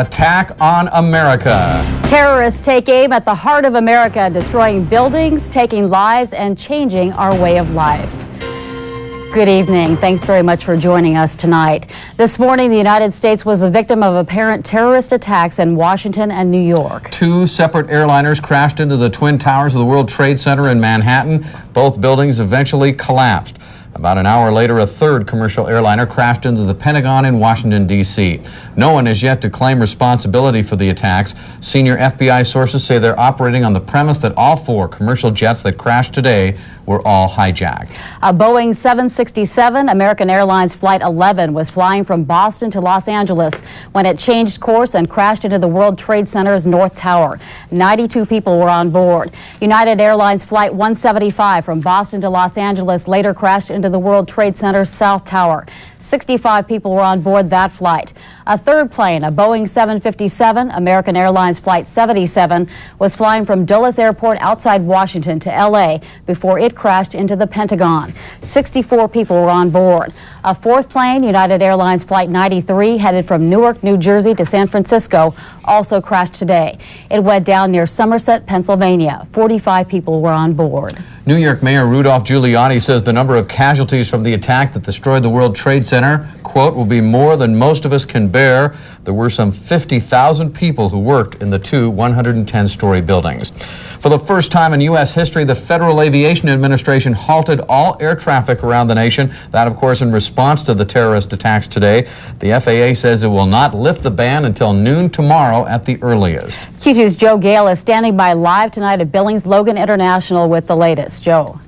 Attack on America. Terrorists take aim at the heart of America, destroying buildings, taking lives, and changing our way of life. Good evening. Thanks very much for joining us tonight. This morning, the United States was the victim of apparent terrorist attacks in Washington and New York. Two separate airliners crashed into the Twin Towers of the World Trade Center in Manhattan. Both buildings eventually collapsed. About an hour later, a third commercial airliner crashed into the Pentagon in Washington, D.C. No one has yet to claim responsibility for the attacks. Senior FBI sources say they're operating on the premise that all four commercial jets that crashed today were all hijacked. A Boeing 767 American Airlines Flight 11 was flying from Boston to Los Angeles when it changed course and crashed into the World Trade Center's North Tower. 92 people were on board. United Airlines Flight 175 from Boston to Los Angeles later crashed into the World Trade Center's South Tower. 65 people were on board that flight. A third plane, a Boeing 757 American Airlines Flight 77, was flying from Dulles Airport outside Washington to L.A. before it crashed into the Pentagon. 64 people were on board. A fourth plane, United Airlines Flight 93, headed from Newark, New Jersey to San Francisco, also crashed today. It went down near Somerset, Pennsylvania. 45 people were on board. New York Mayor Rudolph Giuliani says the number of casualties from the attack that destroyed the World Trade Center, quote, will be more than most of us can bear. There were some 50,000 people who worked in the two 110-story buildings. For the first time in U.S. history, the Federal Aviation Administration halted all air traffic around the nation. That, of course, in response to the terrorist attacks today. The FAA says it will not lift the ban until noon tomorrow at the earliest. Q2's Joe Gale is standing by live tonight at Billings Logan International with the latest. Joe.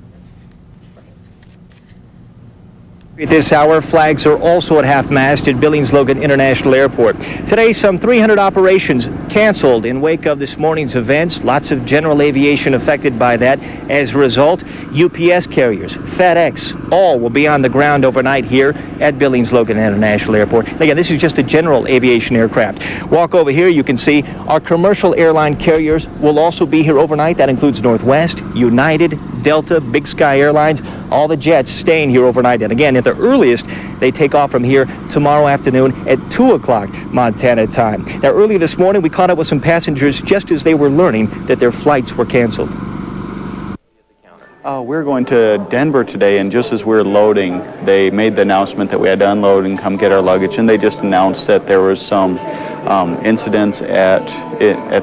At this hour, flags are also at half-mast at Billings Logan International Airport. Today, some 300 operations canceled in wake of this morning's events. Lots of general aviation affected by that. As a result, UPS carriers, FedEx, all will be on the ground overnight here at Billings Logan International Airport. Again, this is just a general aviation aircraft. Walk over here, you can see our commercial airline carriers will also be here overnight. That includes Northwest, United, Delta, Big Sky Airlines, all the jets staying here overnight. And again, at the earliest, they take off from here tomorrow afternoon at 2 o'clock Montana time. Now, early this morning, we caught up with some passengers just as they were learning that their flights were canceled. We're going to Denver today, and just as we're loading, they made the announcement that we had to unload and come get our luggage, and they just announced that there was some incidents at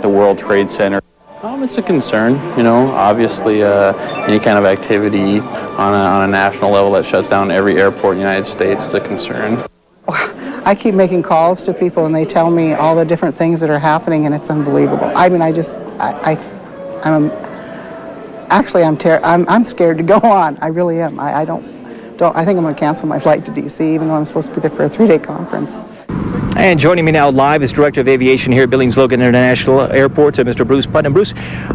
the World Trade Center. It's a concern, you know. Obviously, any kind of activity on a national level that shuts down every airport in the United States is a concern. I keep making calls to people, and they tell me all the different things that are happening, and it's unbelievable. I mean, I'm scared to go on. I really am. I think I'm going to cancel my flight to D.C., even though I'm supposed to be there for a 3-day conference. And joining me now live is Director of Aviation here at Billings Logan International Airport, Mr. Bruce Putnam. Bruce,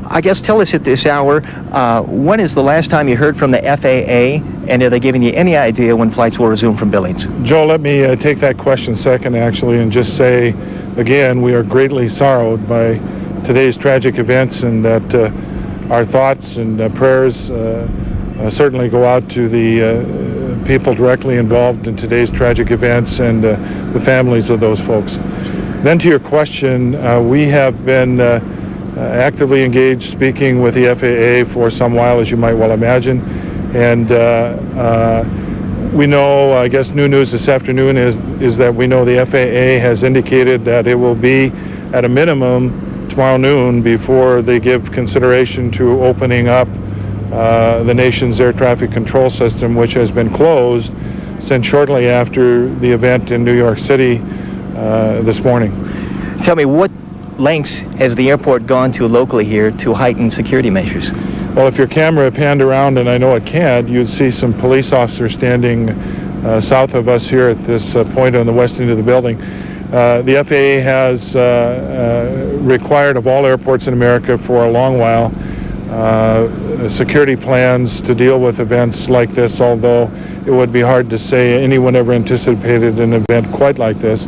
I guess tell us at this hour, when is the last time you heard from the FAA, and are they giving you any idea when flights will resume from Billings? Joe, let me take that question second, actually, and just say, again, we are greatly sorrowed by today's tragic events, and that our thoughts and prayers certainly go out to the people directly involved in today's tragic events and the families of those folks. Then to your question, we have been actively engaged speaking with the FAA for some while, as you might well imagine, and we know, I guess new news this afternoon is that we know the FAA has indicated that it will be at a minimum tomorrow noon before they give consideration to opening up the nation's air traffic control system, which has been closed since shortly after the event in New York City this morning. Tell me, what lengths has the airport gone to locally here to heighten security measures? Well, if your camera panned around, and I know it can't, you'd see some police officers standing south of us here at this point on the west end of the building. The FAA has required of all airports in America for a long while security plans to deal with events like this, although it would be hard to say anyone ever anticipated an event quite like this.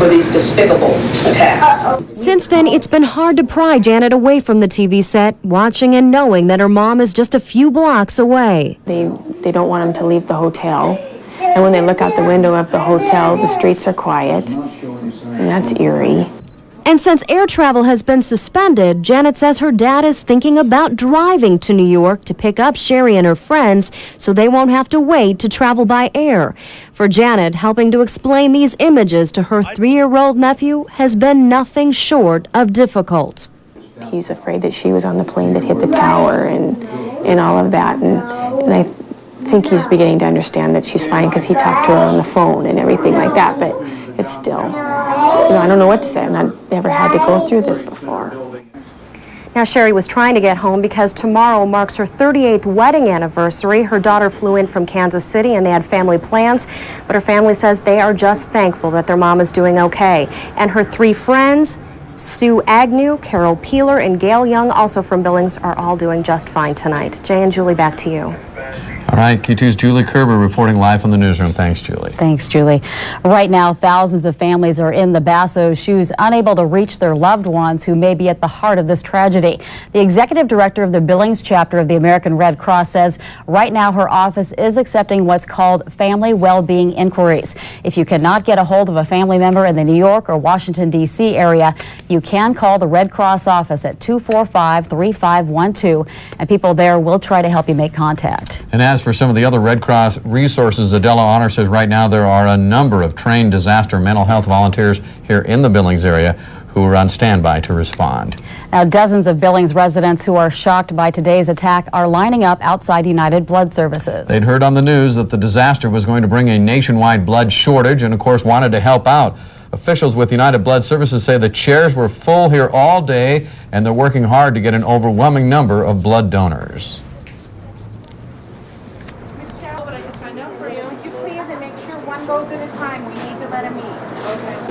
for these despicable attacks. Since then, it's been hard to pry Janet away from the TV set, watching and knowing that her mom is just a few blocks away. They don't want him to leave the hotel. And when they look out the window of the hotel, the streets are quiet. And that's eerie. And since air travel has been suspended, Janet says her dad is thinking about driving to New York to pick up Sherry and her friends so they won't have to wait to travel by air. For Janet, helping to explain these images to her 3-year-old nephew has been nothing short of difficult. He's afraid that she was on the plane that hit the tower and all of that. And I think he's beginning to understand that she's fine because he talked to her on the phone and everything like that. But it's still, I don't know what to say. I've never had to go through this before. Now, Sherry was trying to get home because tomorrow marks her 38th wedding anniversary. Her daughter flew in from Kansas City and they had family plans, but her family says they are just thankful that their mom is doing okay. And her 3 friends, Sue Agnew, Carol Peeler, and Gail Young, also from Billings, are all doing just fine tonight. Jay and Julie, back to you. All right, Q2's Julie Kerber reporting live from the newsroom. Thanks, Julie. Thanks, Julie. Right now, thousands of families are in the Basso's shoes, unable to reach their loved ones who may be at the heart of this tragedy. The executive director of the Billings chapter of the American Red Cross says right now her office is accepting what's called family well-being inquiries. If you cannot get a hold of a family member in the New York or Washington, D.C. area, you can call the Red Cross office at 245-3512, and people there will try to help you make contact. And as for some of the other Red Cross resources, Adela Honor says right now there are a number of trained disaster mental health volunteers here in the Billings area who are on standby to respond. Now, dozens of Billings residents who are shocked by today's attack are lining up outside United Blood Services. They'd heard on the news that the disaster was going to bring a nationwide blood shortage and, of course, wanted to help out. Officials with United Blood Services say the chairs were full here all day and they're working hard to get an overwhelming number of blood donors.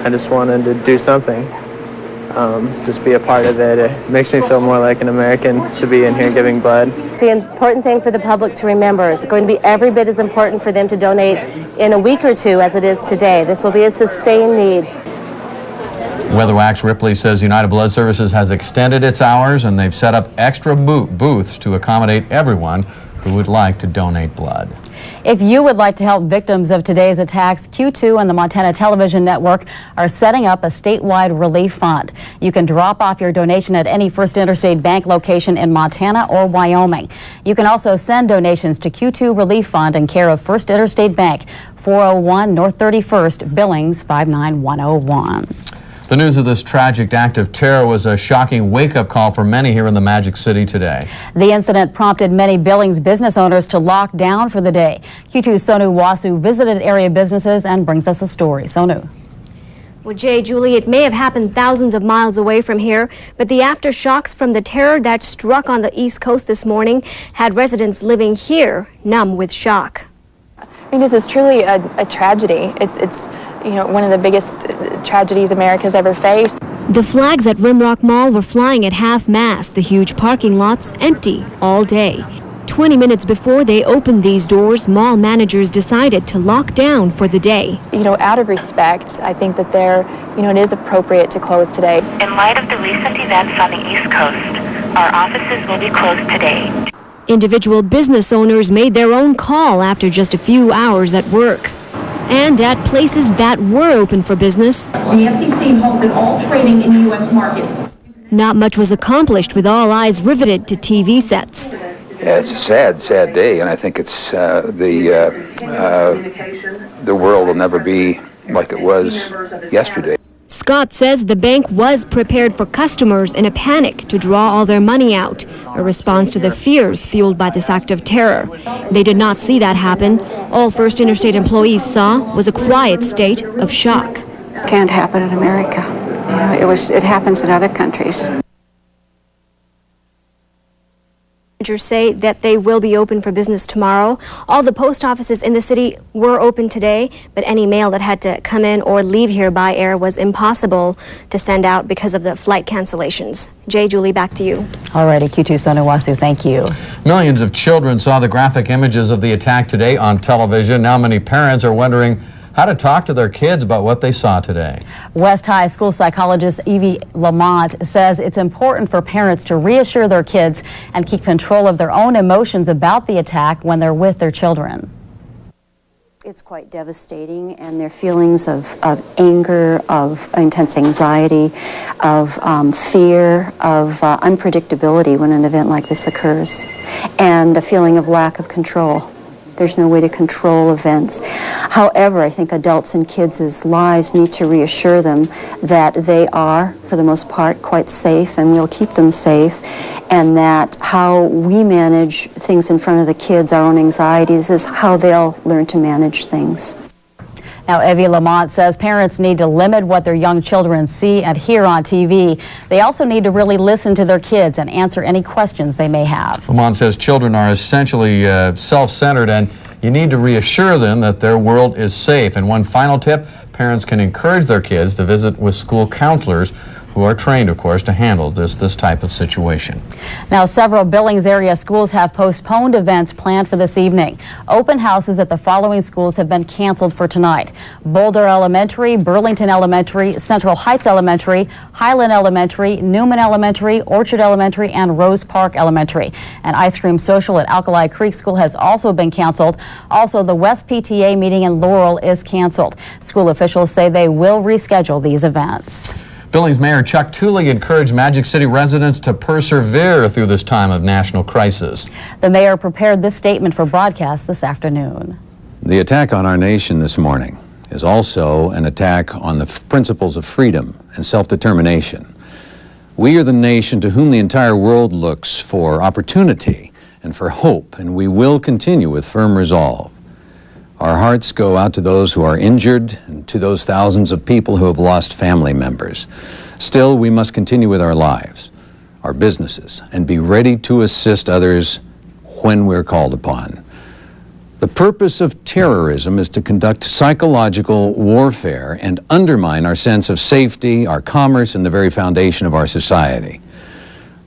I just wanted to do something, just be a part of it. It makes me feel more like an American to be in here giving blood. The important thing for the public to remember is going to be every bit as important for them to donate in a week or two as it is today. This will be a sustained need. Weatherwax Ripley says United Blood Services has extended its hours and they've set up extra booths to accommodate everyone who would like to donate blood. If you would like to help victims of today's attacks, Q2 and the Montana Television Network are setting up a statewide relief fund. You can drop off your donation at any First Interstate Bank location in Montana or Wyoming. You can also send donations to Q2 Relief Fund in care of First Interstate Bank, 401 North 31st, Billings 59101. The news of this tragic act of terror was a shocking wake-up call for many here in the Magic City today. The incident prompted many Billings business owners to lock down for the day. Q2's Sonu Wasu visited area businesses and brings us a story. Sonu. Well, Jay, Julie, it may have happened thousands of miles away from here, but the aftershocks from the terror that struck on the East Coast this morning had residents living here numb with shock. I mean, this is truly a tragedy. It's one of the biggest tragedies America's ever faced. The flags at Rimrock Mall were flying at half-mast, the huge parking lots empty all day. 20 minutes before they opened these doors, mall managers decided to lock down for the day. Out of respect, I think that it is appropriate to close today. In light of the recent events on the East Coast, our offices will be closed today. Individual business owners made their own call after just a few hours at work. And at places that were open for business, The SEC halted all trading in U.S. markets. not much was accomplished with all eyes riveted to TV sets. Yeah, it's a sad day, and I think it's the world will never be like it was yesterday. Scott says the bank was prepared for customers in a panic to draw all their money out, a response to the fears fueled by this act of terror. They did not see that happen. All First Interstate employees saw was a quiet state of shock. Can't happen in America. It happens in other countries. Managers say that they will be open for business tomorrow. All the post offices in the city were open today, but any mail that had to come in or leave here by air was impossible to send out because of the flight cancellations. Jay, Julie, back to you. Alrighty, Q2 Sonu Wasu, thank you. Millions of children saw the graphic images of the attack today on television. Now many parents are wondering how to talk to their kids about what they saw today. West High school psychologist Evie Lamont says it's important for parents to reassure their kids and keep control of their own emotions about the attack when they're with their children. It's quite devastating, and their feelings of anger, of intense anxiety, of fear, of unpredictability when an event like this occurs, and a feeling of lack of control. There's no way to control events. However, I think adults and kids' lives need to reassure them that they are, for the most part, quite safe, and we'll keep them safe, and that how we manage things in front of the kids, our own anxieties, is how they'll learn to manage things. Now, Evie Lamont says parents need to limit what their young children see and hear on TV. They also need to really listen to their kids and answer any questions they may have. Lamont says children are essentially self-centered, and you need to reassure them that their world is safe. And one final tip, parents can encourage their kids to visit with school counselors who are trained, of course, to handle this type of situation. Now, several Billings area schools have postponed events planned for this evening. Open houses at the following schools have been canceled for tonight: Boulder Elementary, Burlington Elementary, Central Heights Elementary, Highland Elementary, Newman Elementary, Orchard Elementary, and Rose Park Elementary. An ice cream social at Alkali Creek School has also been canceled. Also, the West PTA meeting in Laurel is canceled. School officials say they will reschedule these events. Billings Mayor Chuck Tooley encouraged Magic City residents to persevere through this time of national crisis. The mayor prepared this statement for broadcast this afternoon. The attack on our nation this morning is also an attack on the principles of freedom and self-determination. We are the nation to whom the entire world looks for opportunity and for hope, and we will continue with firm resolve. Our hearts go out to those who are injured and to those thousands of people who have lost family members. Still, we must continue with our lives, our businesses, and be ready to assist others when we're called upon. The purpose of terrorism is to conduct psychological warfare and undermine our sense of safety, our commerce, and the very foundation of our society.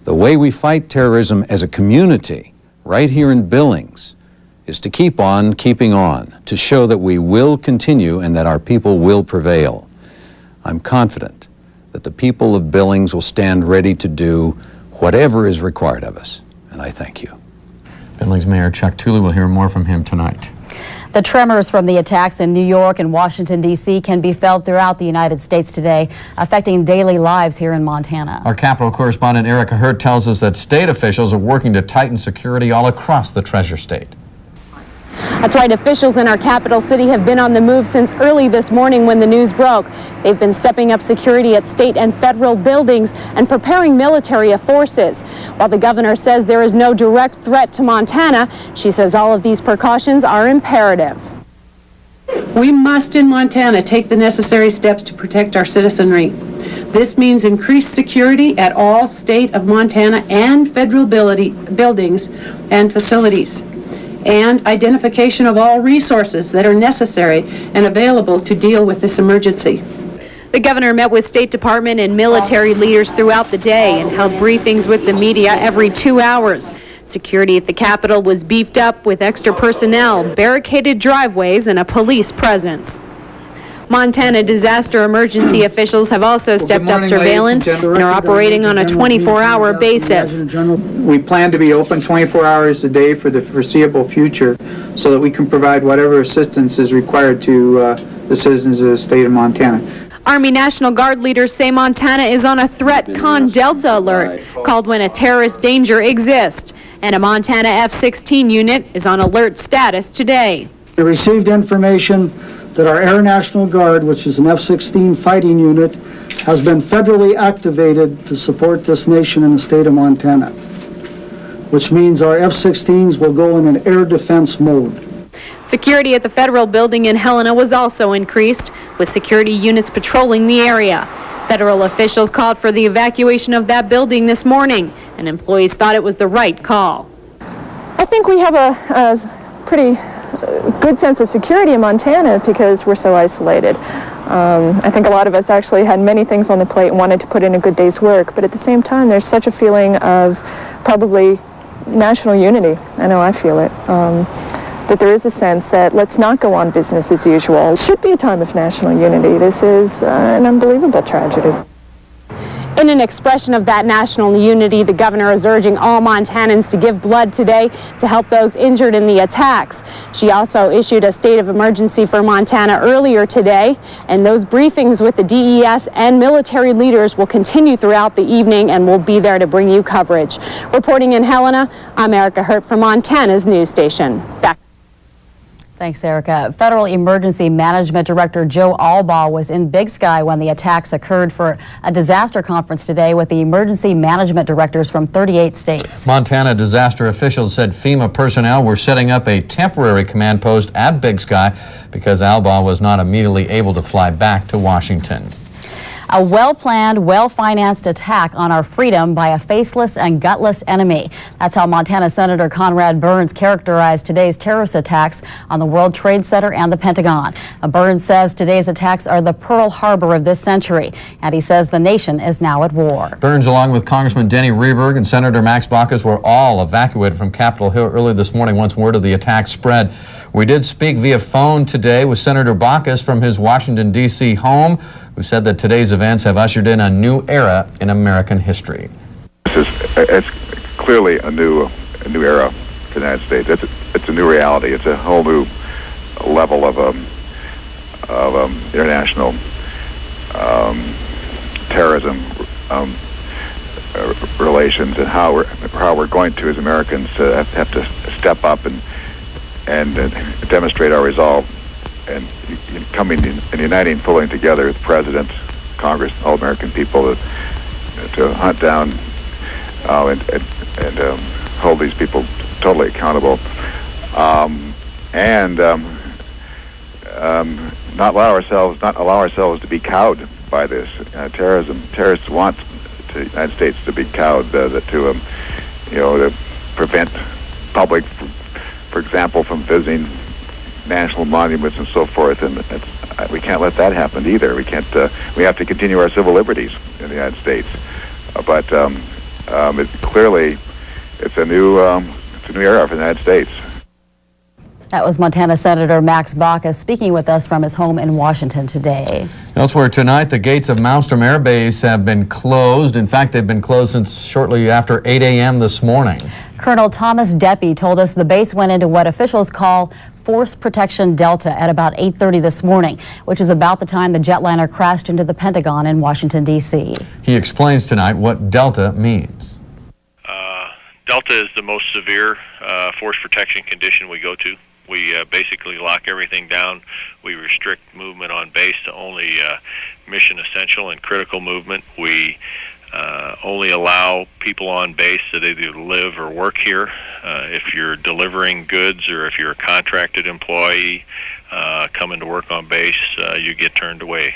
The way we fight terrorism as a community, right here in Billings, is to keep on keeping on, to show that we will continue and that our people will prevail. I'm confident that the people of Billings will stand ready to do whatever is required of us, and I thank you. Billings Mayor Chuck Tooley, will hear more from him tonight. The tremors from the attacks in New York and Washington, D.C. can be felt throughout the United States today, affecting daily lives here in Montana. Our Capitol correspondent Erica Hurt tells us that state officials are working to tighten security all across the Treasure State. That's right, officials in our capital city have been on the move since early this morning when the news broke. They've been stepping up security at state and federal buildings and preparing military forces. While the governor says there is no direct threat to Montana, she says all of these precautions are imperative. We must in Montana take the necessary steps to protect our citizenry. This means increased security at all state of Montana and federal buildings and facilities, and identification of all resources that are necessary and available to deal with this emergency. The governor met with State Department and military leaders throughout the day and held briefings with the media every 2 hours. Security at the Capitol was beefed up with extra personnel, barricaded driveways, and a police presence. Montana disaster emergency officials have also stepped up surveillance and are operating on a 24-hour basis. We plan to be open 24 hours a day for the foreseeable future so that we can provide whatever assistance is required to the citizens of the state of Montana. Army National Guard leaders say Montana is on a threat con Delta alert, called when a terrorist danger exists, and a Montana F-16 unit is on alert status today. We received information that our Air National Guard, which is an F-16 fighting unit, has been federally activated to support this nation in the state of Montana, which means our F-16s will go in an air defense mode. Security at the federal building in Helena was also increased, with security units patrolling the area. Federal officials called for the evacuation of that building this morning, and employees thought it was the right call. I think we have a pretty good sense of security in Montana because we're so isolated. I think a lot of us actually had many things on the plate and wanted to put in a good day's work, but at the same time there's such a feeling of probably national unity. I know I feel it. that there is a sense that let's not go on business as usual. It should be a time of national unity. This is an unbelievable tragedy. In an expression of that national unity, the governor is urging all Montanans to give blood today to help those injured in the attacks. She also issued a state of emergency for Montana earlier today, and those briefings with the DES and military leaders will continue throughout the evening, and we'll be there to bring you coverage. Reporting in Helena, I'm Erica Hurt for Montana's news station. Back. Thanks, Erica. Federal Emergency Management Director Joe Albaugh was in Big Sky when the attacks occurred for a disaster conference today with the emergency management directors from 38 states. Montana disaster officials said FEMA personnel were setting up a temporary command post at Big Sky because Albaugh was not immediately able to fly back to Washington. A well-planned, well-financed attack on our freedom by a faceless and gutless enemy. That's how Montana Senator Conrad Burns characterized today's terrorist attacks on the World Trade Center and the Pentagon. Burns says today's attacks are the Pearl Harbor of this century, and he says the nation is now at war. Burns, along with Congressman Denny Rehberg and Senator Max Baucus, were all evacuated from Capitol Hill early this morning once word of the attack spread. We did speak via phone today with Senator Baucus from his Washington, D.C. home, who said that today's events have ushered in a new era in American history. It's clearly a new era for the United States. It's a new reality. It's a whole new level of international terrorism relations, and how we're going to, as Americans, have to step up and demonstrate our resolve and coming and uniting, pulling together the President, Congress, all American people to hunt down and hold these people totally accountable, and not allow ourselves to be cowed by this terrorism. Terrorists want the United States to be cowed, to prevent public, for example, from visiting national monuments and so forth, and we can't let that happen either. We can't. We have to continue our civil liberties in the United States. But clearly, it's a new era for the United States. That was Montana Senator Max Baucus speaking with us from his home in Washington today. Elsewhere tonight, the gates of Malmstrom Air Base have been closed. In fact, they've been closed since shortly after 8 a.m. this morning. Colonel Thomas Deppy told us the base went into what officials call Force Protection Delta at about 8:30 this morning, which is about the time the jetliner crashed into the Pentagon in Washington, D.C. He explains tonight what Delta means. Delta is the most severe force protection condition we go to. We basically lock everything down. We restrict movement on base to only mission essential and critical movement. We only allow people on base that either live or work here. If you're delivering goods or if you're a contracted employee coming to work on base, you get turned away.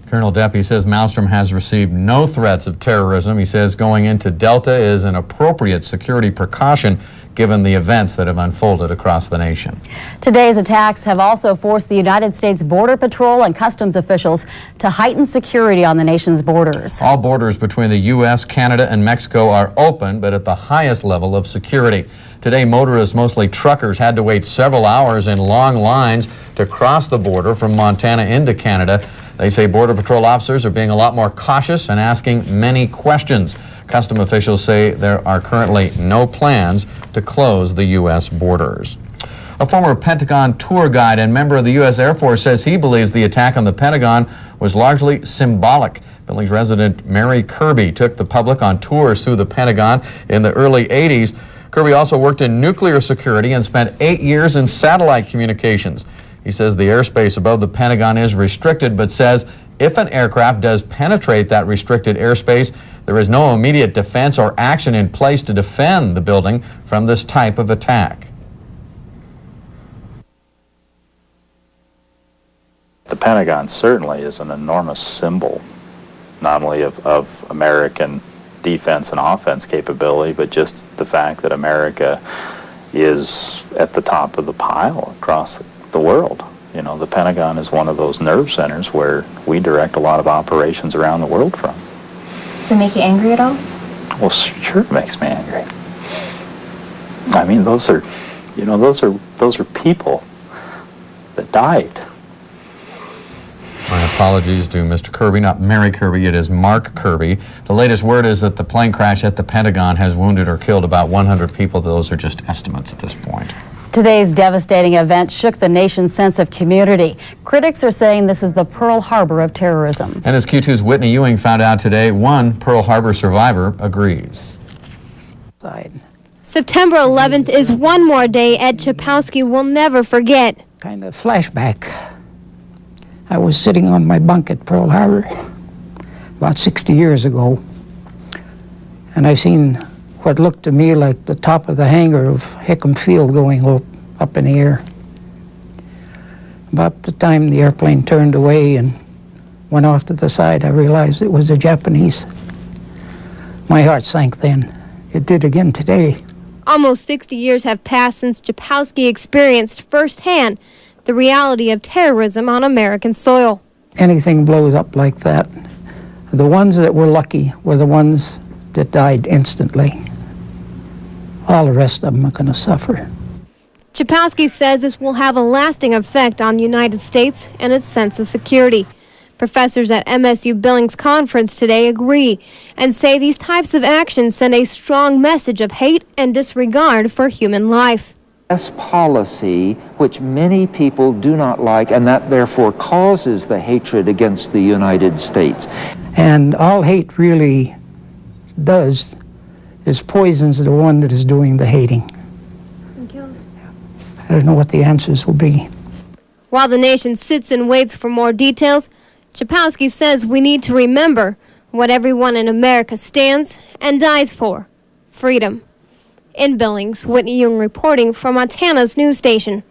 Colonel Deppy says Malmstrom has received no threats of terrorism. He says going into Delta is an appropriate security precaution given the events that have unfolded across the nation. Today's attacks have also forced the United States Border Patrol and Customs officials to heighten security on the nation's borders. All borders between the U.S., Canada, and Mexico are open, but at the highest level of security. Today, motorists, mostly truckers, had to wait several hours in long lines to cross the border from Montana into Canada. They say Border Patrol officers are being a lot more cautious and asking many questions. Custom officials say there are currently no plans to close the U.S. borders. A former Pentagon tour guide and member of the U.S. Air Force says he believes the attack on the Pentagon was largely symbolic. Billings resident Mary Kirby took the public on tours through the Pentagon in the early 80s. Kirby also worked in nuclear security and spent 8 years in satellite communications. He says the airspace above the Pentagon is restricted, but says if an aircraft does penetrate that restricted airspace, there is no immediate defense or action in place to defend the building from this type of attack. The Pentagon certainly is an enormous symbol, not only of American defense and offense capability, but just the fact that America is at the top of the pile across the world. You know, the Pentagon is one of those nerve centers where we direct a lot of operations around the world from. Does it make you angry at all? Well, sure it makes me angry. I mean, those are You know, those are people that died. My apologies to Mr. Kirby, not Mary Kirby, it is Mark Kirby. The latest word is that the plane crash at the Pentagon has wounded or killed about 100 people. Those are just estimates at this point. Today's devastating event shook the nation's sense of community. Critics are saying this is the Pearl Harbor of terrorism. And as Q2's Whitney Ewing found out today, one Pearl Harbor survivor agrees. September 11th is one more day Ed Chapowski will never forget. Kind of flashback. I was sitting on my bunk at Pearl Harbor about 60 years ago, and I seen what looked to me like the top of the hangar of Hickam Field going up in the air. About the time the airplane turned away and went off to the side, I realized it was the Japanese. My heart sank then. It did again today. Almost 60 years have passed since Chapowski experienced firsthand the reality of terrorism on American soil. Anything blows up like that. The ones that were lucky were the ones that died instantly. All the rest of them are going to suffer. Chapowski says this will have a lasting effect on the United States and its sense of security. Professors at MSU Billings Conference today agree and say these types of actions send a strong message of hate and disregard for human life. Policy which many people do not like, and that therefore causes the hatred against the United States. And all hate really does is poisons the one that is doing the hating. I don't know what the answers will be. While the nation sits and waits for more details, Chapowski says we need to remember what everyone in America stands and dies for: freedom. In Billings, Whitney Ewing reporting from Montana's news station.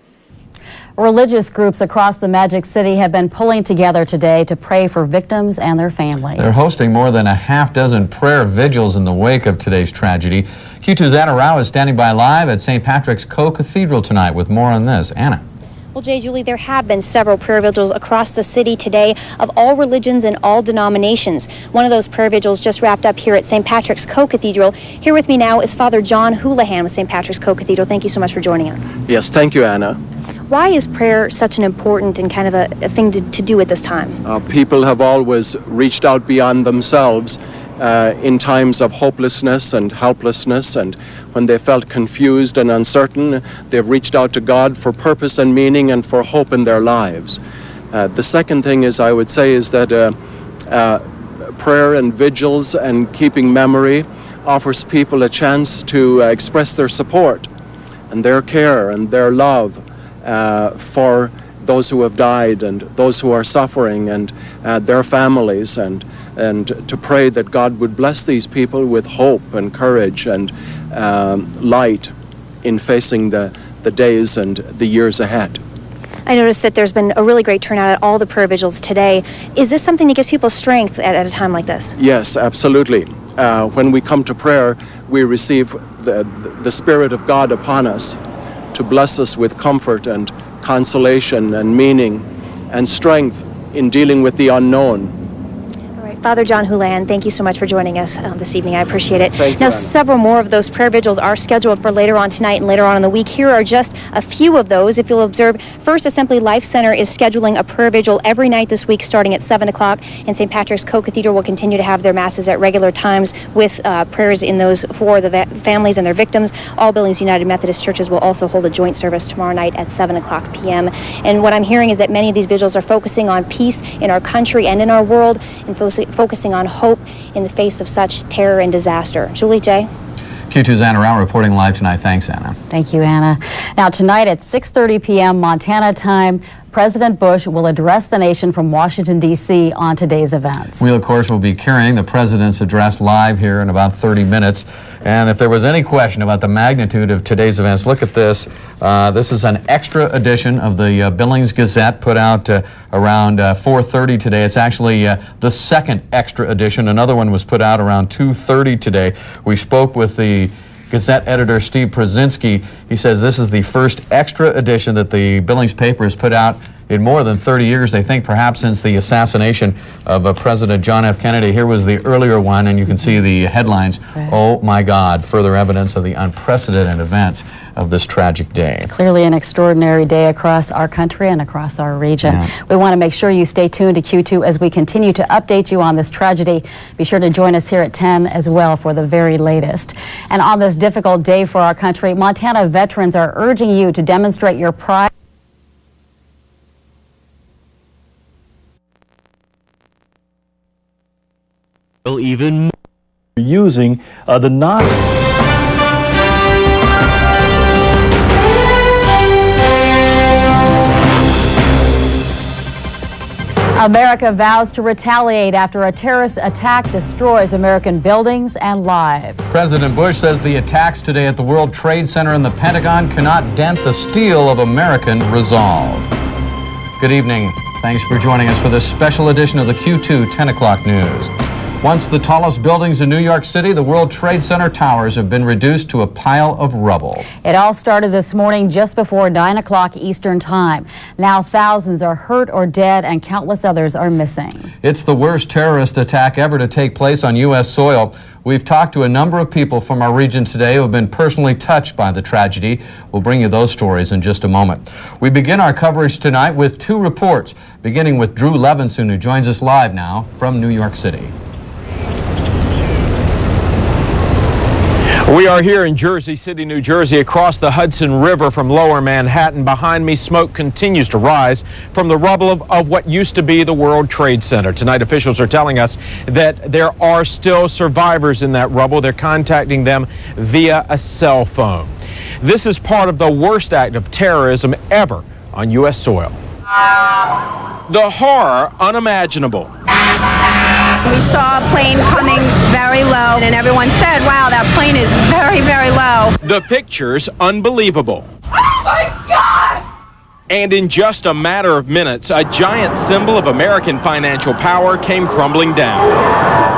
Religious groups across the Magic City have been pulling together today to pray for victims and their families. They're hosting more than a half-dozen prayer vigils in the wake of today's tragedy. Q2's Anna Rao is standing by live at St. Patrick's Co-Cathedral tonight with more on this. Anna. Well, Jay, Julie, there have been several prayer vigils across the city today of all religions and all denominations. One of those prayer vigils just wrapped up here at St. Patrick's Co-Cathedral. Here with me now is Father John Houlihan with St. Patrick's Co-Cathedral. Thank you so much for joining us. Yes, thank you, Anna. Why is prayer such an important and kind of a thing to do at this time? People have always reached out beyond themselves in times of hopelessness and helplessness, and when they felt confused and uncertain, they've reached out to God for purpose and meaning and for hope in their lives. The second thing is, I would say, is that prayer and vigils and keeping memory offers people a chance to express their support and their care and their love for those who have died and those who are suffering and their families, and to pray that God would bless these people with hope and courage and light in facing the days and the years ahead. I noticed that there's been a really great turnout at all the prayer vigils today. Is this something that gives people strength at a time like this? Yes, absolutely. When we come to prayer, we receive the Spirit of God upon us to bless us with comfort and consolation and meaning and strength in dealing with the unknown. Father John Houlihan, thank you so much for joining us this evening. I appreciate it. Thank you, now, Anna. several more of those prayer vigils are scheduled for later on tonight and later on in the week. Here are just a few of those. If you'll observe, First Assembly Life Center is scheduling a prayer vigil every night this week starting at 7 o'clock, and St. Patrick's Co-Cathedral will continue to have their masses at regular times with prayers in those for the families and their victims. All Billings United Methodist churches will also hold a joint service tomorrow night at 7 o'clock p.m. And what I'm hearing is that many of these vigils are focusing on peace in our country and in our world, and focusing on hope in the face of such terror and disaster. Julie J. Q2's Anna Rao reporting live tonight. Thanks, Anna. Thank you, Anna. Now, tonight at 6:30 p.m. Montana time, President Bush will address the nation from Washington, D.C. on today's events. We, of course, will be carrying the president's address live here in about 30 minutes. And if there was any question about the magnitude of today's events, look at this. This is an extra edition of the Billings Gazette put out around 4:30 today. It's actually the second extra edition. Another one was put out around 2:30 today. We spoke with the Gazette editor Steve Przinski. He says this is the first extra edition that the Billings paper has put out in more than 30 years, they think perhaps since the assassination of President John F. Kennedy. Here was the earlier one, and you can see the headlines. Right. Oh my God, further evidence of the unprecedented events of this tragic day. Clearly an extraordinary day across our country and across our region. Yeah. We want to make sure you stay tuned to Q2 as we continue to update you on this tragedy. Be sure to join us here at 10 as well for the very latest. And on this difficult day for our country, Montana veterans are urging you to demonstrate your pride. Even more using the non. America vows to retaliate after a terrorist attack destroys American buildings and lives. President Bush says the attacks today at the World Trade Center and the Pentagon cannot dent the steel of American resolve. Good evening. Thanks for joining us for this special edition of the Q2 10 o'clock news. Once the tallest buildings in New York City, the World Trade Center towers have been reduced to a pile of rubble. It all started this morning just before 9 o'clock Eastern Time. Now thousands are hurt or dead and countless others are missing. It's the worst terrorist attack ever to take place on U.S. soil. We've talked to a number of people from our region today who have been personally touched by the tragedy. We'll bring you those stories in just a moment. We begin our coverage tonight with two reports, beginning with Drew Levinson, who joins us live now from New York City. We are here in Jersey City, New Jersey, across the Hudson River from Lower Manhattan. Behind me, smoke continues to rise from the rubble of what used to be the World Trade Center. Tonight, officials are telling us that there are still survivors in that rubble. They're contacting them via a cell phone. This is part of the worst act of terrorism ever on U.S. soil. The horror unimaginable. We saw a plane coming very low, and everyone said, wow, that plane is very, very low. The pictures unbelievable. Oh, my God! And in just a matter of minutes, a giant symbol of American financial power came crumbling down.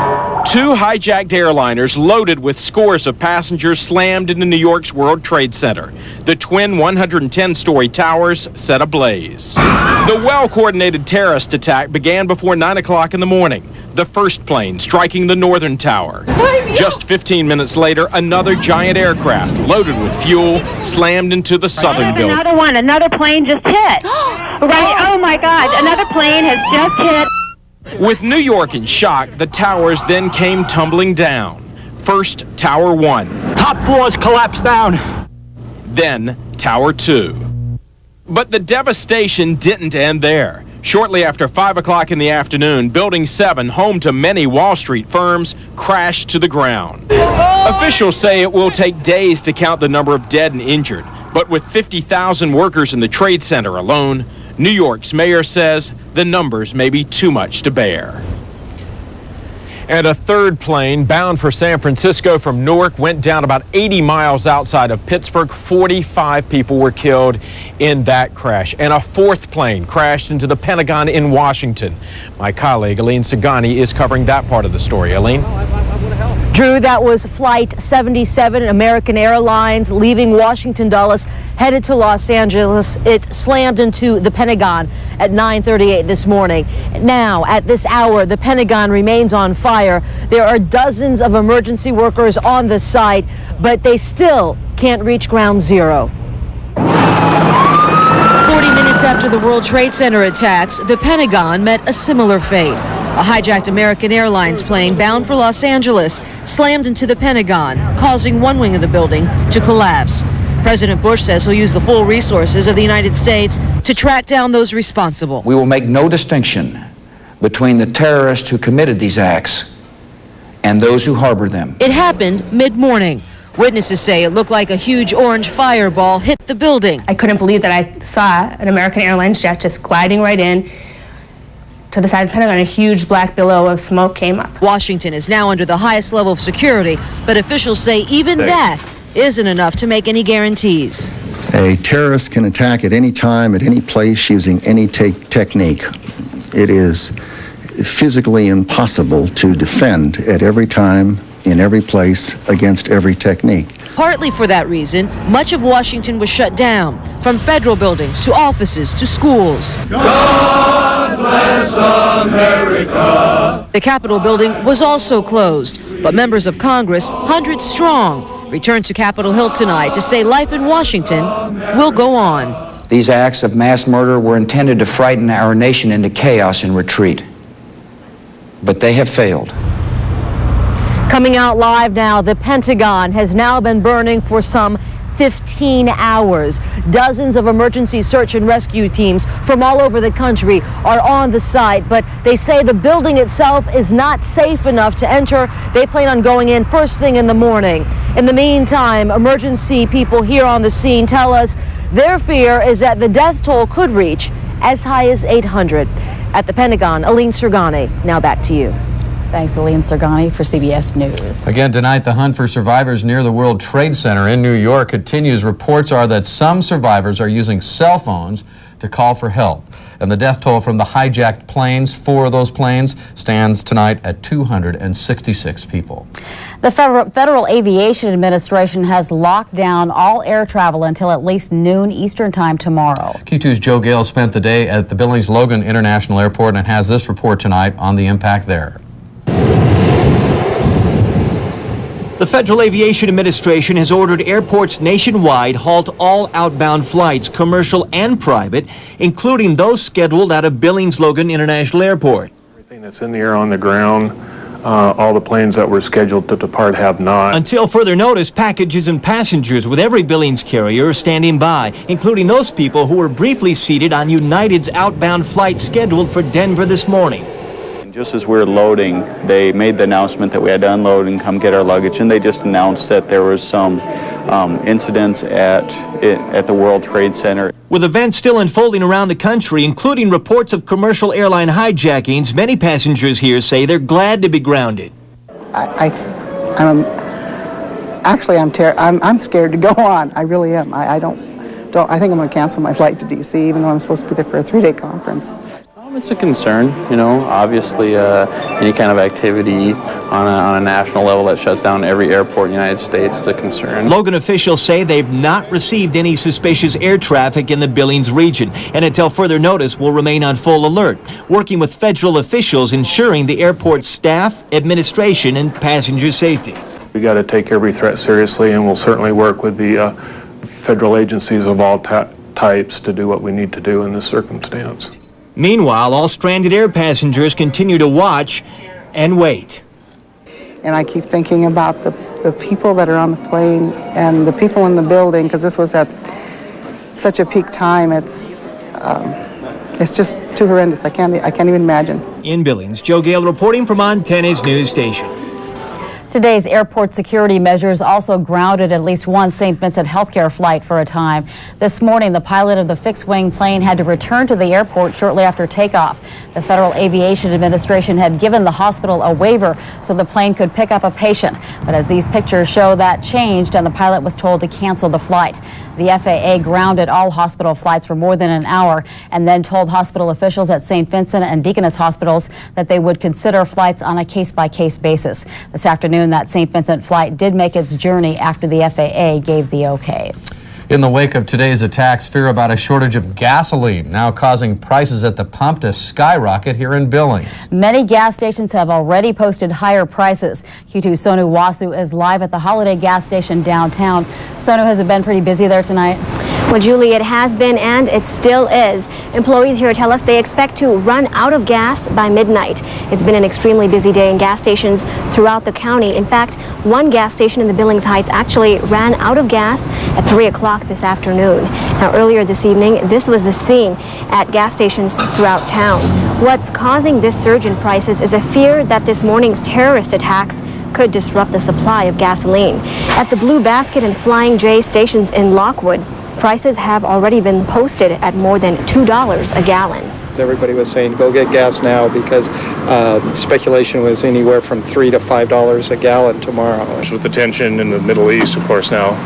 Two hijacked airliners loaded with scores of passengers slammed into New York's World Trade Center. The twin 110-story towers set ablaze. The well-coordinated terrorist attack began before 9 o'clock in the morning. The first plane striking the northern tower. Just 15 minutes later, another giant aircraft loaded with fuel slammed into the southern building. Another one, another plane just hit. Right, oh my God, another plane has just hit. With New York in shock, the towers then came tumbling down. First, Tower 1. Top floors collapsed down. Then, Tower 2. But the devastation didn't end there. Shortly after 5 o'clock in the afternoon, Building 7, home to many Wall Street firms, crashed to the ground. Officials say it will take days to count the number of dead and injured, but with 50,000 workers in the Trade Center alone, New York's mayor says the numbers may be too much to bear. And a third plane bound for San Francisco from Newark went down about 80 miles outside of Pittsburgh. 45 people were killed in that crash. And a fourth plane crashed into the Pentagon in Washington. My colleague, Aline Sagani, is covering that part of the story. Aline? Drew, that was Flight 77, American Airlines, leaving Washington Dulles, headed to Los Angeles. It slammed into the Pentagon at 9:38 this morning. Now, at this hour, the Pentagon remains on fire. There are dozens of emergency workers on the site, but they still can't reach ground zero. 40 minutes after the World Trade Center attacks, the Pentagon met a similar fate. A hijacked American Airlines plane bound for Los Angeles slammed into the Pentagon, causing one wing of the building to collapse. President Bush says he'll use the full resources of the United States to track down those responsible. We will make no distinction between the terrorists who committed these acts and those who harbored them. It happened mid-morning. Witnesses say it looked like a huge orange fireball hit the building. I couldn't believe that I saw an American Airlines jet just gliding right in to the side of the Pentagon. A huge black billow of smoke came up. Washington is now under the highest level of security, but officials say even that isn't enough to make any guarantees. A terrorist can attack at any time, at any place, using any technique. It is physically impossible to defend at every time, in every place, against every technique. Partly for that reason, much of Washington was shut down, from federal buildings to offices to schools. God bless America. The Capitol building was also closed, but members of Congress, hundreds strong, returned to Capitol Hill tonight to say life in Washington will go on. These acts of mass murder were intended to frighten our nation into chaos and retreat. But they have failed. Coming out live now, the Pentagon has now been burning for some 15 hours. Dozens of emergency search and rescue teams from all over the country are on the site, but they say the building itself is not safe enough to enter. They plan on going in first thing in the morning. In the meantime, emergency people here on the scene tell us their fear is that the death toll could reach as high as 800. At the Pentagon, Aline Sergani, now back to you. Thanks, Aline Sergani, for CBS News. Again tonight, the hunt for survivors near the World Trade Center in New York continues. Reports are that some survivors are using cell phones to call for help. And the death toll from the hijacked planes, 4 of those planes, stands tonight at 266 people. The Federal Aviation Administration has locked down all air travel until at least noon Eastern Time tomorrow. Q2's Joe Gale spent the day at the Billings Logan International Airport and has this report tonight on the impact there. The Federal Aviation Administration has ordered airports nationwide halt all outbound flights, commercial and private, including those scheduled out of Billings Logan International Airport. Everything that's in the air on the ground, all the planes that were scheduled to depart have not. Until further notice, packages and passengers with every Billings carrier are standing by, including those people who were briefly seated on United's outbound flight scheduled for Denver this morning. Just as we were loading, they made the announcement that we had to unload and come get our luggage, and they just announced that there was some incidents at the World Trade Center. With events still unfolding around the country, including reports of commercial airline hijackings, many passengers here say they're glad to be grounded. I'm scared to go on. I really am. I think I'm going to cancel my flight to D.C. even though I'm supposed to be there for a 3-day conference. It's a concern, you know, obviously any kind of activity on a national level that shuts down every airport in the United States is a concern. Logan officials say they've not received any suspicious air traffic in the Billings region, and until further notice will remain on full alert, working with federal officials ensuring the airport's staff, administration, and passenger safety. We got to take every threat seriously, and we'll certainly work with the federal agencies of all types to do what we need to do in this circumstance. Meanwhile, all stranded air passengers continue to watch and wait. And I keep thinking about the people that are on the plane and the people in the building, because this was at such a peak time. It's just too horrendous. I can't even imagine. In Billings, Joe Gale reporting from Montana's news station. Today's airport security measures also grounded at least one St. Vincent healthcare flight for a time. This morning, the pilot of the fixed-wing plane had to return to the airport shortly after takeoff. The Federal Aviation Administration had given the hospital a waiver so the plane could pick up a patient. But as these pictures show, that changed and the pilot was told to cancel the flight. The FAA grounded all hospital flights for more than an hour and then told hospital officials at St. Vincent and Deaconess hospitals that they would consider flights on a case-by-case basis. This afternoon, that St. Vincent flight did make its journey after the FAA gave the okay. In the wake of today's attacks, fear about a shortage of gasoline now causing prices at the pump to skyrocket here in Billings. Many gas stations have already posted higher prices. Q2's Sonu Wasu is live at the Holiday gas station downtown. Sonu, has it been pretty busy there tonight? Well, Julie, it has been and it still is. Employees here tell us they expect to run out of gas by midnight. It's been an extremely busy day in gas stations throughout the county. In fact, one gas station in the Billings Heights actually ran out of gas at 3 o'clock this afternoon. Now, earlier this evening, this was the scene at gas stations throughout town. What's causing this surge in prices is a fear that this morning's terrorist attacks could disrupt the supply of gasoline. At the Blue Basket and Flying J stations in Lockwood, prices have already been posted at more than $2 a gallon. Everybody was saying, go get gas now, because speculation was anywhere from $3 to $5 a gallon tomorrow. With the tension in the Middle East, of course, now,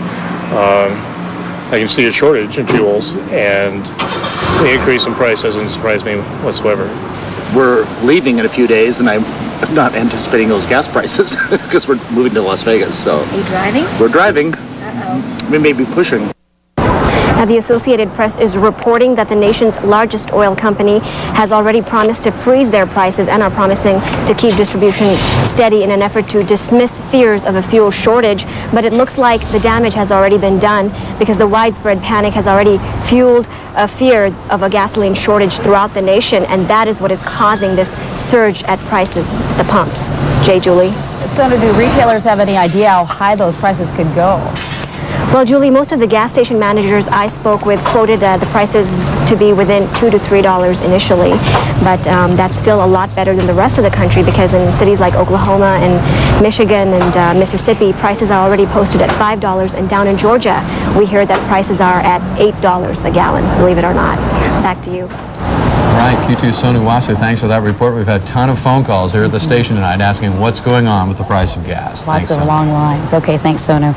I can see a shortage in fuels, and the increase in price doesn't surprise me whatsoever. We're leaving in a few days, and I'm not anticipating those gas prices because we're moving to Las Vegas. So. Are you driving? We're driving. we may be pushing. The Associated Press is reporting that the nation's largest oil company has already promised to freeze their prices and are promising to keep distribution steady in an effort to dismiss fears of a fuel shortage. But it looks like the damage has already been done because the widespread panic has already fueled a fear of a gasoline shortage throughout the nation, and that is what is causing this surge at prices at the pumps. Jay, Julie. So do retailers have any idea how high those prices could go? Well, Julie, most of the gas station managers I spoke with quoted the prices to be within $2 to $3 initially, but that's still a lot better than the rest of the country because in cities like Oklahoma and Michigan and Mississippi, prices are already posted at $5, and down in Georgia, we hear that prices are at $8 a gallon, believe it or not. Back to you. All right, Q2's Sonu Wasu, thanks for that report. We've had a ton of phone calls here at the station tonight asking what's going on with the price of gas. Lots of long lines. Okay, thanks, Sonu.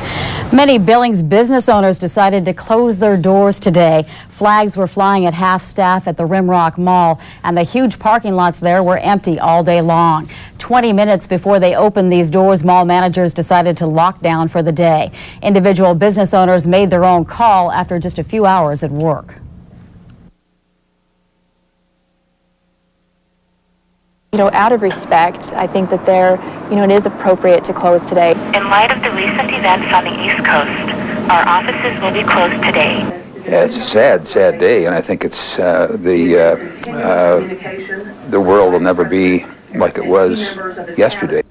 Many Billings business owners decided to close their doors today. Flags were flying at half-staff at the Rimrock Mall, and the huge parking lots there were empty all day long. 20 minutes before they opened these doors, mall managers decided to lock down for the day. Individual business owners made their own call after just a few hours at work. Out of respect, I think that it is appropriate to close today. In light of the recent events on the East Coast, our offices will be closed today. Yeah, it's a sad, sad day, and I think it's the world will never be like it was yesterday.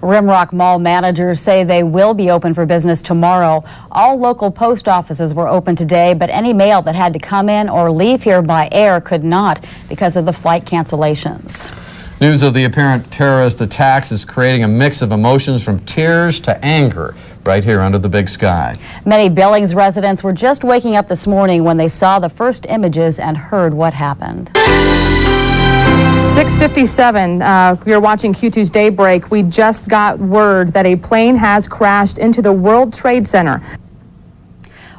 Rimrock Mall managers say they will be open for business tomorrow. All local post offices were open today, but any mail that had to come in or leave here by air could not because of the flight cancellations. News of the apparent terrorist attacks is creating a mix of emotions from tears to anger right here under the big sky. Many Billings residents were just waking up this morning when they saw the first images and heard what happened. 6:57, you're watching Q2's Daybreak. We just got word that a plane has crashed into the World Trade Center.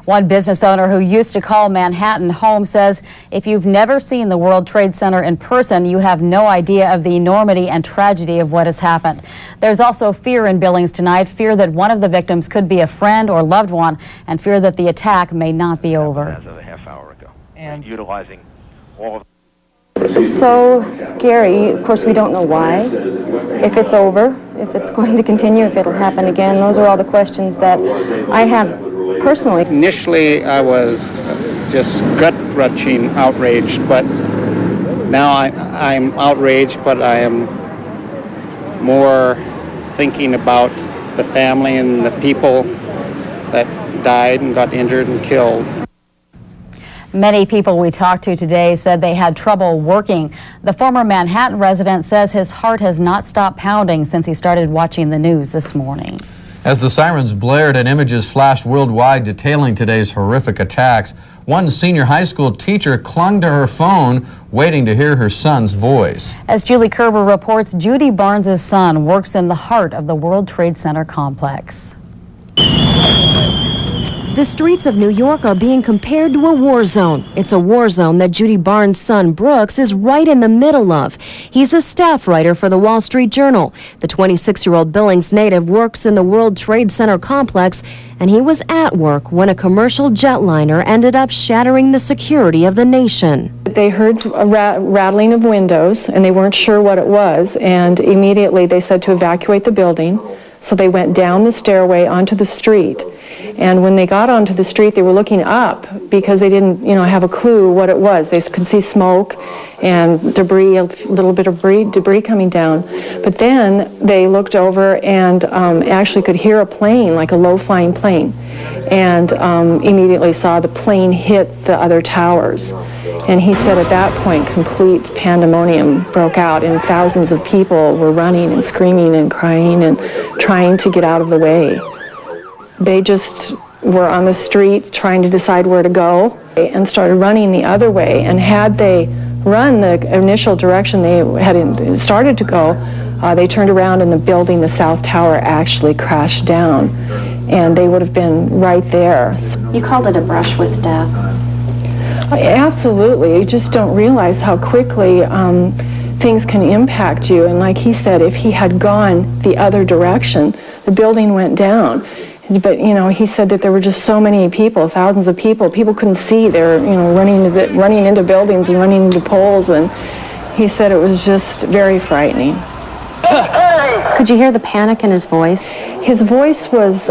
One business owner who used to call Manhattan home says if you've never seen the World Trade Center in person, you have no idea of the enormity and tragedy of what has happened. There's also fear in Billings tonight, fear that one of the victims could be a friend or loved one, and fear that the attack may not be over. As of a half hour ago, and utilizing all of so scary. Of course, we don't know why, if it's over, if it's going to continue, if it'll happen again. Those are all the questions that I have personally. Initially, I was just gut-wrenching outraged, but now I'm outraged, but I am more thinking about the family and the people that died and got injured and killed. Many people we talked to today said they had trouble working. The former Manhattan resident says his heart has not stopped pounding since he started watching the news this morning. As the sirens blared and images flashed worldwide detailing today's horrific attacks, one senior high school teacher clung to her phone, waiting to hear her son's voice. As Julie Kerber reports, Judy Barnes' son works in the heart of the World Trade Center complex. The streets of New York are being compared to a war zone. It's a war zone that Judy Barnes' son, Brooks, is right in the middle of. He's a staff writer for the Wall Street Journal. The 26-year-old Billings native works in the World Trade Center complex, and he was at work when a commercial jetliner ended up shattering the security of the nation. They heard a rattling of windows, and they weren't sure what it was, and immediately they said to evacuate the building. So they went down the stairway onto the street. And when they got onto the street, they were looking up because they didn't, have a clue what it was. They could see smoke and debris, a little bit of debris coming down. But then they looked over and actually could hear a plane, like a low-flying plane, and immediately saw the plane hit the other towers. And he said at that point, complete pandemonium broke out, and thousands of people were running and screaming and crying and trying to get out of the way. They just were on the street trying to decide where to go and started running the other way. And had they run the initial direction they had started to go, they turned around and the building, the South Tower, actually crashed down. And they would have been right there. You called it a brush with death. Absolutely. You just don't realize how quickly things can impact you. And like he said, if he had gone the other direction, the building went down. But, you know, he said that there were just so many people, thousands of people. People couldn't see. They were, you know, running into buildings and running into poles. And he said it was just very frightening. Could you hear the panic in his voice? His voice was,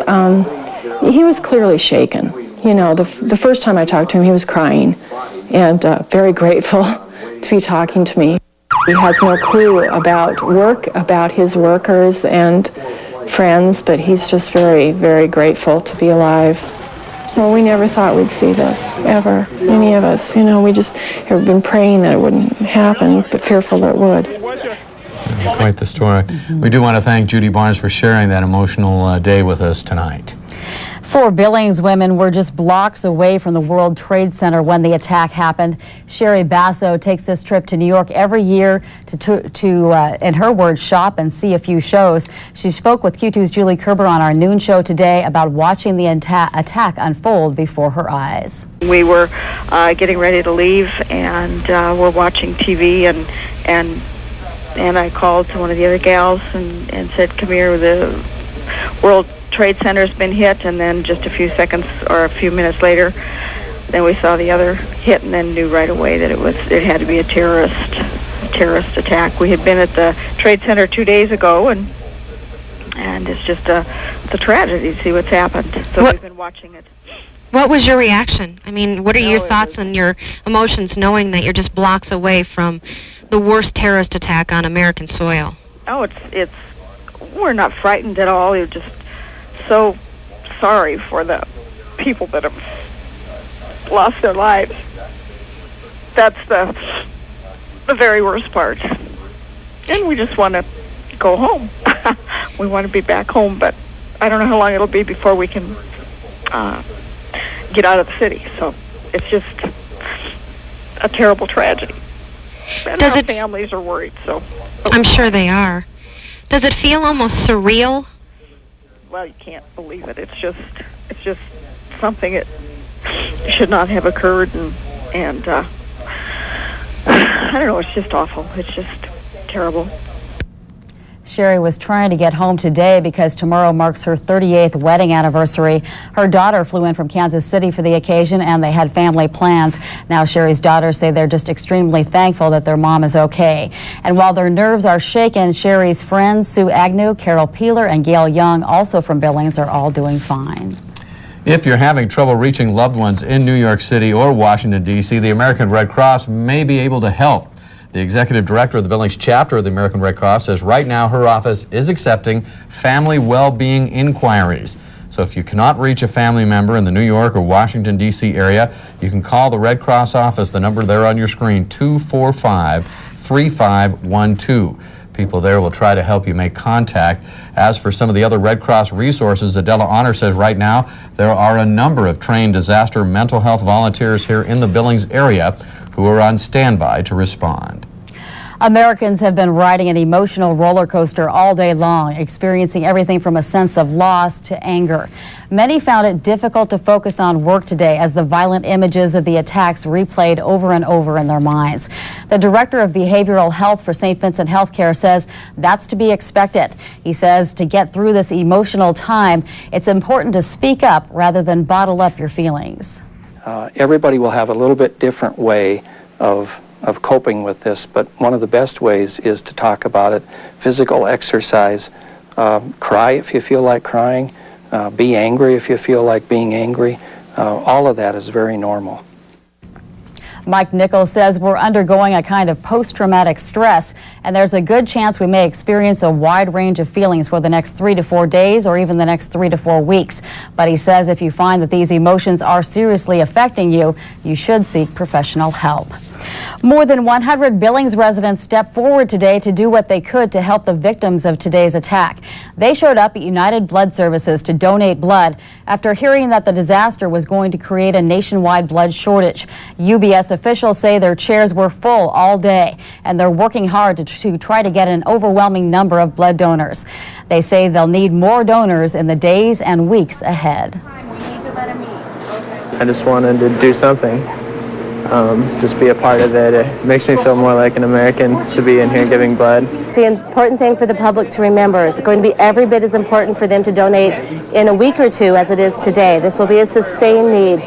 he was clearly shaken. You know, the first time I talked to him, he was crying and very grateful to be talking to me. He has no clue about work, about his workers and friends, but he's just very, very grateful to be alive. Well, we never thought we'd see this, ever, any of us. You know, we just have been praying that it wouldn't happen, but fearful that it would. Quite the story. We do want to thank Judy Barnes for sharing that emotional day with us tonight. 4 Billings women were just blocks away from the World Trade Center when the attack happened. Sherry Basso takes this trip to New York every year to in her words, shop and see a few shows. She spoke with Q2's Julie Kerber on our noon show today about watching the attack unfold before her eyes. We were getting ready to leave, and we're watching TV, and I called to one of the other gals and said, "Come here, the World Trade Center's been hit." And then just a few seconds or a few minutes later, then we saw the other hit, and then knew right away that it had to be a terrorist attack. We had been at the Trade Center 2 days ago, and it's just a tragedy to see what's happened. So we've been watching it. What was your reaction? I mean, what are your thoughts and your emotions knowing that you're just blocks away from the worst terrorist attack on American soil? Oh, we're not frightened at all. We're just so sorry for the people that have lost their lives. That's the very worst part. And we just want to go home. We want to be back home, but I don't know how long it'll be before we can get out of the city. So it's just a terrible tragedy. And our families are worried, so. I'm sure they are. Does it feel almost surreal? Well, you can't believe it. It's just something that should not have occurred, and I don't know, it's just awful. It's just terrible. Sherry was trying to get home today because tomorrow marks her 38th wedding anniversary. Her daughter flew in from Kansas City for the occasion, and they had family plans. Now Sherry's daughters say they're just extremely thankful that their mom is okay. And while their nerves are shaken, Sherry's friends Sue Agnew, Carol Peeler, and Gail Young, also from Billings, are all doing fine. If you're having trouble reaching loved ones in New York City or Washington, D.C., the American Red Cross may be able to help. The executive director of the Billings chapter of the American Red Cross says right now her office is accepting family well-being inquiries. So if you cannot reach a family member in the New York or Washington, D.C. area, you can call the Red Cross office, the number there on your screen, 245-3512. People there will try to help you make contact. As for some of the other Red Cross resources, Adela Honor says right now there are a number of trained disaster mental health volunteers here in the Billings area who are on standby to respond. Americans have been riding an emotional roller coaster all day long, experiencing everything from a sense of loss to anger. Many found it difficult to focus on work today as the violent images of the attacks replayed over and over in their minds. The director of behavioral health for St. Vincent Healthcare says that's to be expected. He says to get through this emotional time, it's important to speak up rather than bottle up your feelings. Everybody will have a little bit different way of coping with this, but one of the best ways is to talk about it. Physical exercise, cry if you feel like crying, be angry if you feel like being angry. All of that is very normal. Mike Nichols says we're undergoing a kind of post-traumatic stress, and there's a good chance we may experience a wide range of feelings for the next 3 to 4 days or even the next 3 to 4 weeks. But he says if you find that these emotions are seriously affecting you, you should seek professional help. More than 100 Billings residents stepped forward today to do what they could to help the victims of today's attack. They showed up at United Blood Services to donate blood after hearing that the disaster was going to create a nationwide blood shortage. UBS officials say their chairs were full all day, and they're working hard to try to get an overwhelming number of blood donors. They say they'll need more donors in the days and weeks ahead. I just wanted to do something. just be a part of it. It makes me feel more like an American to be in here giving blood. The important thing for the public to remember is going to be every bit as important for them to donate in a week or two as it is today. This will be a sustained need.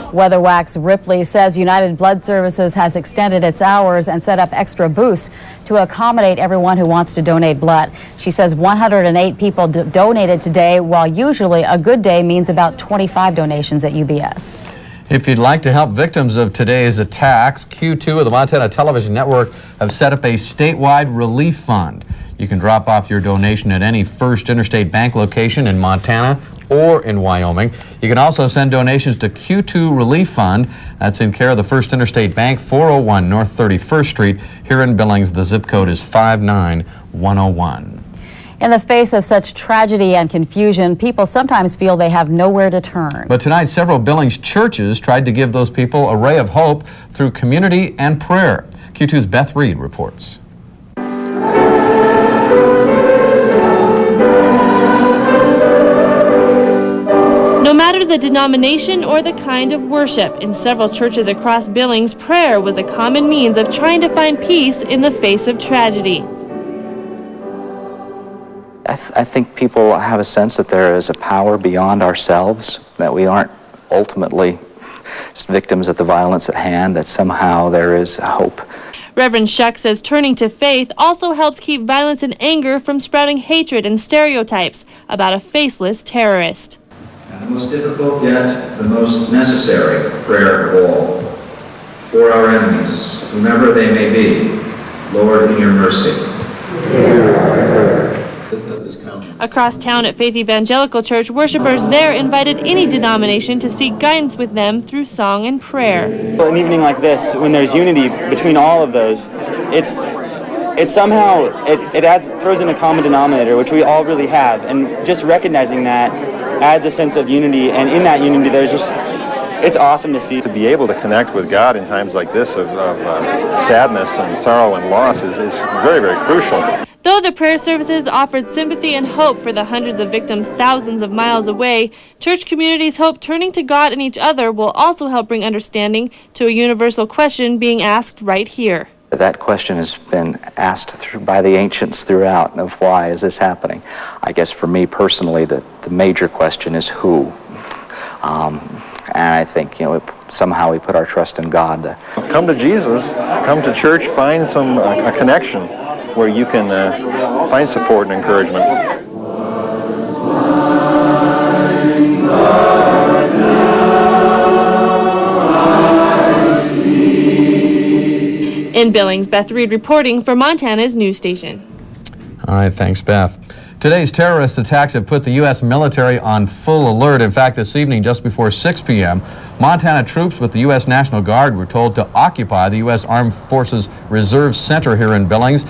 WeatherWax Ripley says United Blood Services has extended its hours and set up extra booths to accommodate everyone who wants to donate blood. She says 108 people donated today, while usually a good day means about 25 donations at UBS. If you'd like to help victims of today's attacks, Q2 of the Montana Television Network have set up a statewide relief fund. You can drop off your donation at any First Interstate Bank location in Montana or in Wyoming. You can also send donations to Q2 Relief Fund. That's in care of the First Interstate Bank, 401 North 31st Street. Here in Billings, the zip code is 59101. In the face of such tragedy and confusion, people sometimes feel they have nowhere to turn. But tonight, several Billings churches tried to give those people a ray of hope through community and prayer. Q2's Beth Reed reports. No matter the denomination or the kind of worship, in several churches across Billings, prayer was a common means of trying to find peace in the face of tragedy. I think people have a sense that there is a power beyond ourselves, that we aren't ultimately just victims of the violence at hand, that somehow there is hope. Reverend Shuck says turning to faith also helps keep violence and anger from sprouting hatred and stereotypes about a faceless terrorist. And the most difficult yet the most necessary prayer of all, for our enemies, whomever they may be, Lord, in your mercy. Across town at Faith Evangelical Church, worshipers there invited any denomination to seek guidance with them through song and prayer. An evening like this, when there's unity between all of those, it somehow throws in a common denominator, which we all really have, and just recognizing that adds a sense of unity, and in that unity it's awesome to see. To be able to connect with God in times like this of sadness and sorrow and loss is very, very crucial. Though the prayer services offered sympathy and hope for the hundreds of victims thousands of miles away, church communities hope turning to God and each other will also help bring understanding to a universal question being asked right here. That question has been asked by the ancients throughout of why is this happening. I guess for me personally, the major question is who. And I think, somehow we put our trust in God. Come to Jesus, come to church, find a connection where you can find support and encouragement. In Billings, Beth Reed reporting for Montana's news station. All right, thanks, Beth. Today's terrorist attacks have put the U.S. military on full alert. In fact, this evening, just before 6 p.m., Montana troops with the U.S. National Guard were told to occupy the U.S. Armed Forces Reserve Center here in Billings.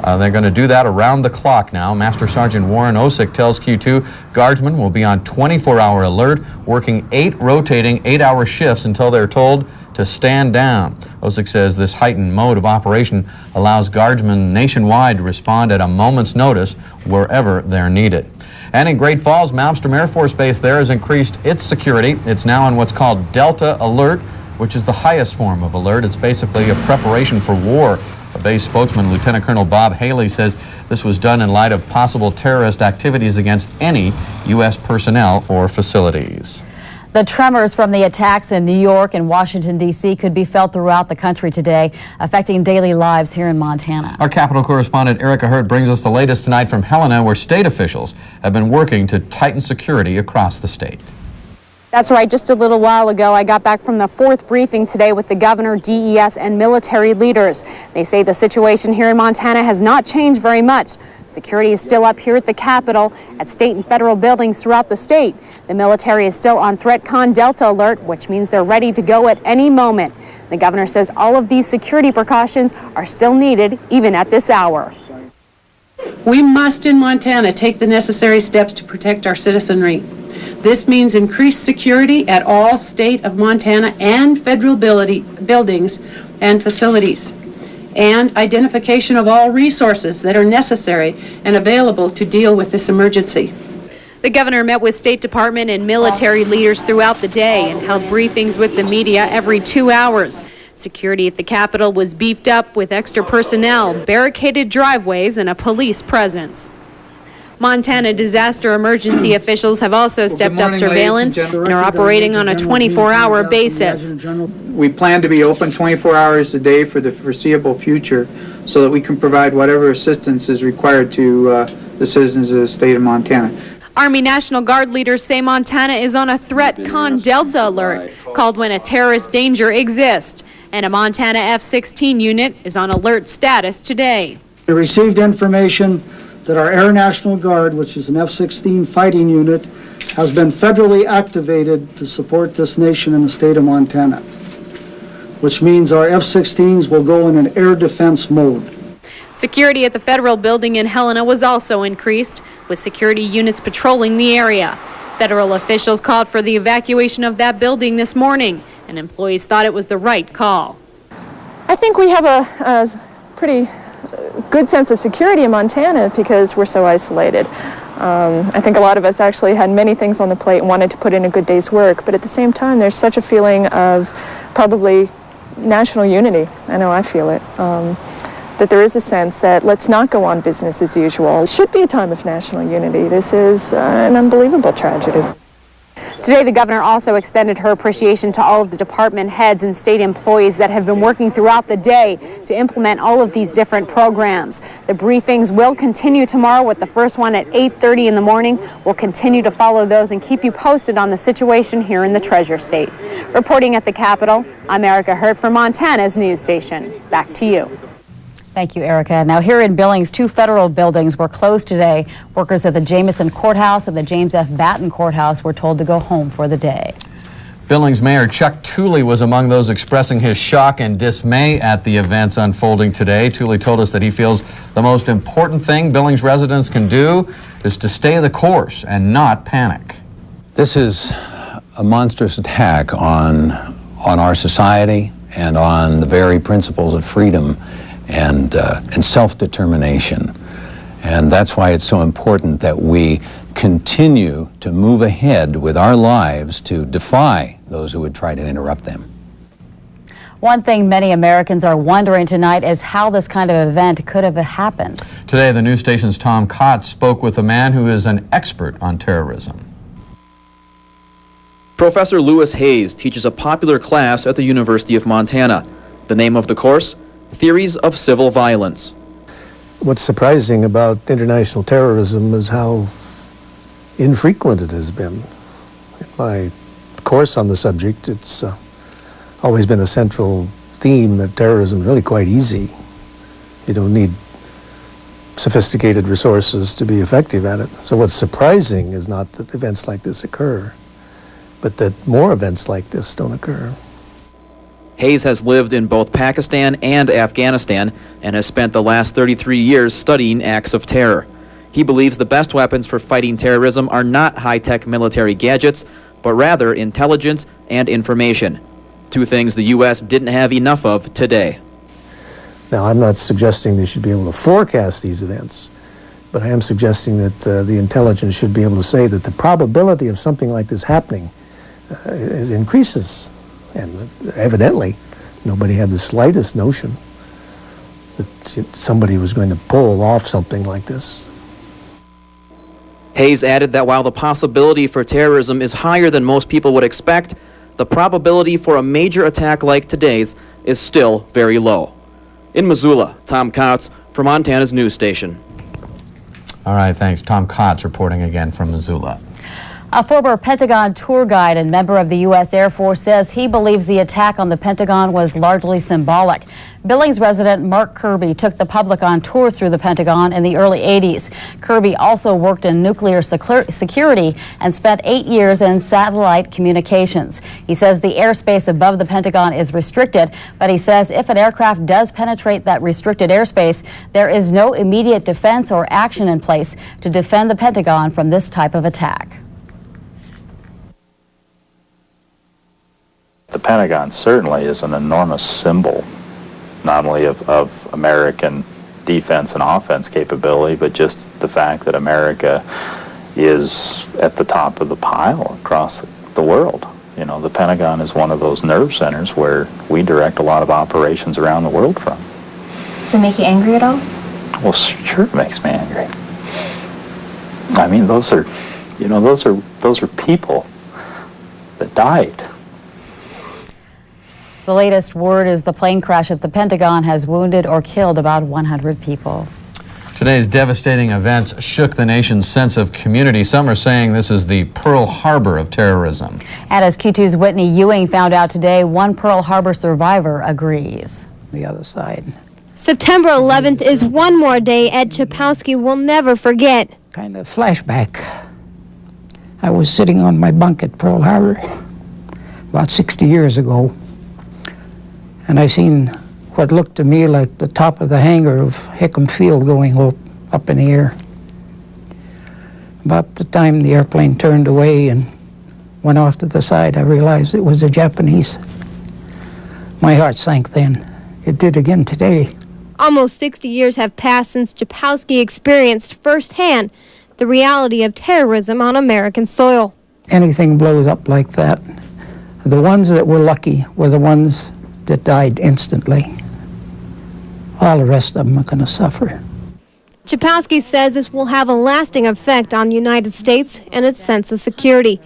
They're going to do that around the clock now. Master Sergeant Warren Osick tells Q2 guardsmen will be on 24-hour alert, working 8 rotating 8-hour shifts until they're told to stand down. Osick says this heightened mode of operation allows guardsmen nationwide to respond at a moment's notice wherever they're needed. And in Great Falls, Malmstrom Air Force Base there has increased its security. It's now on what's called Delta Alert, which is the highest form of alert. It's basically a preparation for war. A base spokesman, Lieutenant Colonel Bob Haley, says this was done in light of possible terrorist activities against any U.S. personnel or facilities. The tremors from the attacks in New York and Washington, D.C. could be felt throughout the country today, affecting daily lives here in Montana. Our Capitol correspondent Erica Hurt brings us the latest tonight from Helena, where state officials have been working to tighten security across the state. That's right. Just a little while ago, I got back from the 4th briefing today with the governor, DES, and military leaders. They say the situation here in Montana has not changed very much. Security is still up here at the Capitol, at state and federal buildings throughout the state. The military is still on ThreatCon Delta Alert, which means they're ready to go at any moment. The governor says all of these security precautions are still needed, even at this hour. We must in Montana take the necessary steps to protect our citizenry. This means increased security at all state of Montana and federal buildings and facilities, and identification of all resources that are necessary and available to deal with this emergency. The governor met with State Department and military leaders throughout the day and held briefings with the media every 2 hours. Security at the Capitol was beefed up with extra personnel, barricaded driveways, and a police presence. Montana disaster emergency officials have also stepped up surveillance and are operating on a 24-hour basis. We plan to be open 24 hours a day for the foreseeable future so that we can provide whatever assistance is required to the citizens of the state of Montana. Army National Guard leaders say Montana is on a threat con Delta alert, called when a terrorist danger exists, and a Montana F-16 unit is on alert status today. We received information that our Air National Guard, which is an F-16 fighting unit, has been federally activated to support this nation in the state of Montana, which means our F-16s will go in an air defense mode. Security at the federal building in Helena was also increased, with security units patrolling the area. Federal officials called for the evacuation of that building this morning, and employees thought it was the right call. I think we have a pretty good sense of security in Montana because we're so isolated. I think a lot of us actually had many things on the plate and wanted to put in a good day's work, but at the same time there's such a feeling of probably national unity. I know I feel it. That there is a sense that let's not go on business as usual. It should be a time of national unity. This is an unbelievable tragedy. Today, the governor also extended her appreciation to all of the department heads and state employees that have been working throughout the day to implement all of these different programs. The briefings will continue tomorrow, with the first one at 8:30 in the morning. We'll continue to follow those and keep you posted on the situation here in the Treasure State. Reporting at the Capitol, I'm Erica Hurt for Montana's news station. Back to you. Thank you, Erica. Now, here in Billings, 2 federal buildings were closed today. Workers at the Jamison Courthouse and the James F. Batten Courthouse were told to go home for the day. Billings Mayor Chuck Tooley was among those expressing his shock and dismay at the events unfolding today. Tooley told us that he feels the most important thing Billings residents can do is to stay the course and not panic. This is a monstrous attack on our society and on the very principles of freedom and self-determination. And that's why it's so important that we continue to move ahead with our lives to defy those who would try to interrupt them. One thing many Americans are wondering tonight is how this kind of event could have happened. Today, the news station's Tom Kotz spoke with a man who is an expert on terrorism. Professor Lewis Hayes teaches a popular class at the University of Montana. The name of the course? Theories of Civil Violence. What's surprising about international terrorism is how infrequent it has been. In my course on the subject, it's always been a central theme that terrorism is really quite easy. You don't need sophisticated resources to be effective at it. So what's surprising is not that events like this occur, but that more events like this don't occur. Hayes has lived in both Pakistan and Afghanistan and has spent the last 33 years studying acts of terror. He believes the best weapons for fighting terrorism are not high-tech military gadgets, but rather intelligence and information. 2 things the U.S. didn't have enough of today. Now, I'm not suggesting they should be able to forecast these events, but I am suggesting that the intelligence should be able to say that the probability of something like this happening increases. And evidently, nobody had the slightest notion that somebody was going to pull off something like this. Hayes added that while the possibility for terrorism is higher than most people would expect, the probability for a major attack like today's is still very low. In Missoula, Tom Kotz for Montana's news station. All right, thanks. Tom Kotz reporting again from Missoula. A former Pentagon tour guide and member of the U.S. Air Force says he believes the attack on the Pentagon was largely symbolic. Billings resident Mark Kirby took the public on tours through the Pentagon in the early 80s. Kirby also worked in nuclear security and spent 8 years in satellite communications. He says the airspace above the Pentagon is restricted, but he says if an aircraft does penetrate that restricted airspace, there is no immediate defense or action in place to defend the Pentagon from this type of attack. The Pentagon certainly is an enormous symbol, not only of American defense and offense capability, but just the fact that America is at the top of the pile across the world. You know, the Pentagon is one of those nerve centers where we direct a lot of operations around the world from. Does it make you angry at all? Well, sure it makes me angry. I mean, those are people that died. The latest word is the plane crash at the Pentagon has wounded or killed about 100 people. Today's devastating events shook the nation's sense of community. Some are saying this is the Pearl Harbor of terrorism. And as Q2's Whitney Ewing found out today, one Pearl Harbor survivor agrees. The other side. September 11th is one more day Ed Chapowski will never forget. Kind of flashback. I was sitting on my bunk at Pearl Harbor about 60 years ago, and I seen what looked to me like the top of the hangar of Hickam Field going up in the air. About the time the airplane turned away and went off to the side, I realized it was the Japanese. My heart sank then. It did again today. Almost 60 years have passed since Chapowski experienced firsthand the reality of terrorism on American soil. Anything blows up like that. The ones that were lucky were the ones that died instantly. All the rest of them are going to suffer. Chapowski says this will have a lasting effect on the United States and its sense of security.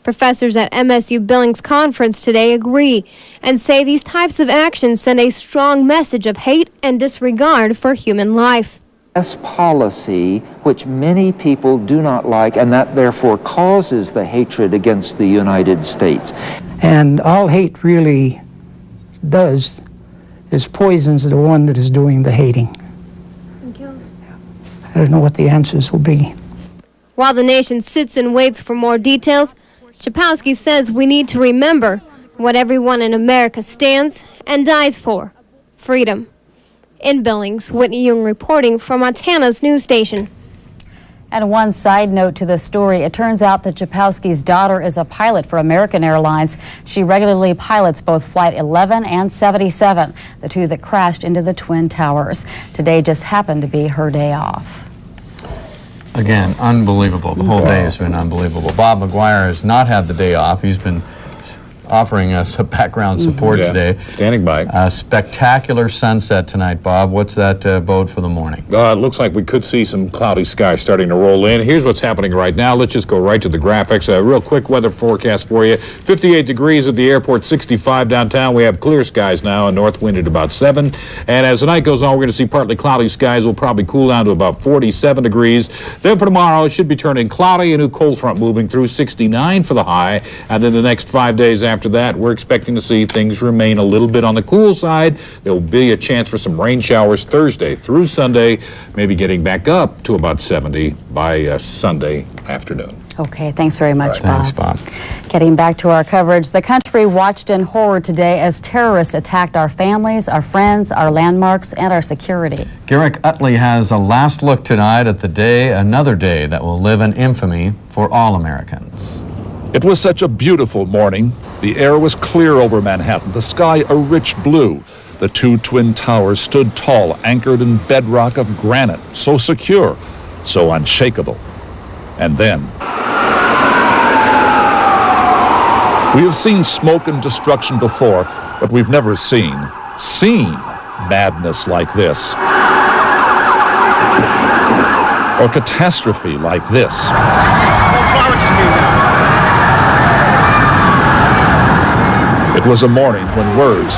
Professors at MSU Billings Conference today agree and say these types of actions send a strong message of hate and disregard for human life. Policy which many people do not like, and that therefore causes the hatred against the United States. And all hate really does is poisons the one that is doing the hating. I don't know what the answers will be. While the nation sits and waits for more details, Chapowski says we need to remember what everyone in America stands and dies for: freedom. In Billings, Whitney Ewing reporting from Montana's news station. And one side note to this story, it turns out that Chapowski's daughter is a pilot for American Airlines. She regularly pilots both Flight 11 and 77, the two that crashed into the Twin Towers. Today just happened to be her day off. Again, unbelievable. The whole day has been unbelievable. Bob McGuire has not had the day off. He's been offering us a background support today. Standing by. A spectacular sunset tonight, Bob. What's that bode for the morning? It looks like we could see some cloudy skies starting to roll in. Here's what's happening right now. Let's just go right to the graphics. A real quick weather forecast for you. 58 degrees at the airport, 65 downtown. We have clear skies now, a north wind at about 7. And as the night goes on, we're going to see partly cloudy skies. We'll probably cool down to about 47 degrees. Then for tomorrow, it should be turning cloudy. A new cold front moving through, 69 for the high. And then the next 5 days after that, we're expecting to see things remain a little bit on the cool side. There will be a chance for some rain showers Thursday through Sunday, maybe getting back up to about 70 by Sunday afternoon. Okay, thanks very much, Bob. Thanks, Bob. Getting back to our coverage, the country watched in horror today as terrorists attacked our families, our friends, our landmarks, and our security. Garrick Utley has a last look tonight at the day, another day that will live in infamy for all Americans. It was such a beautiful morning. The air was clear over Manhattan, the sky a rich blue. The two Twin Towers stood tall, anchored in bedrock of granite, so secure, so unshakable. And then, we have seen smoke and destruction before, but we've never seen madness like this, or catastrophe like this. It was a morning when words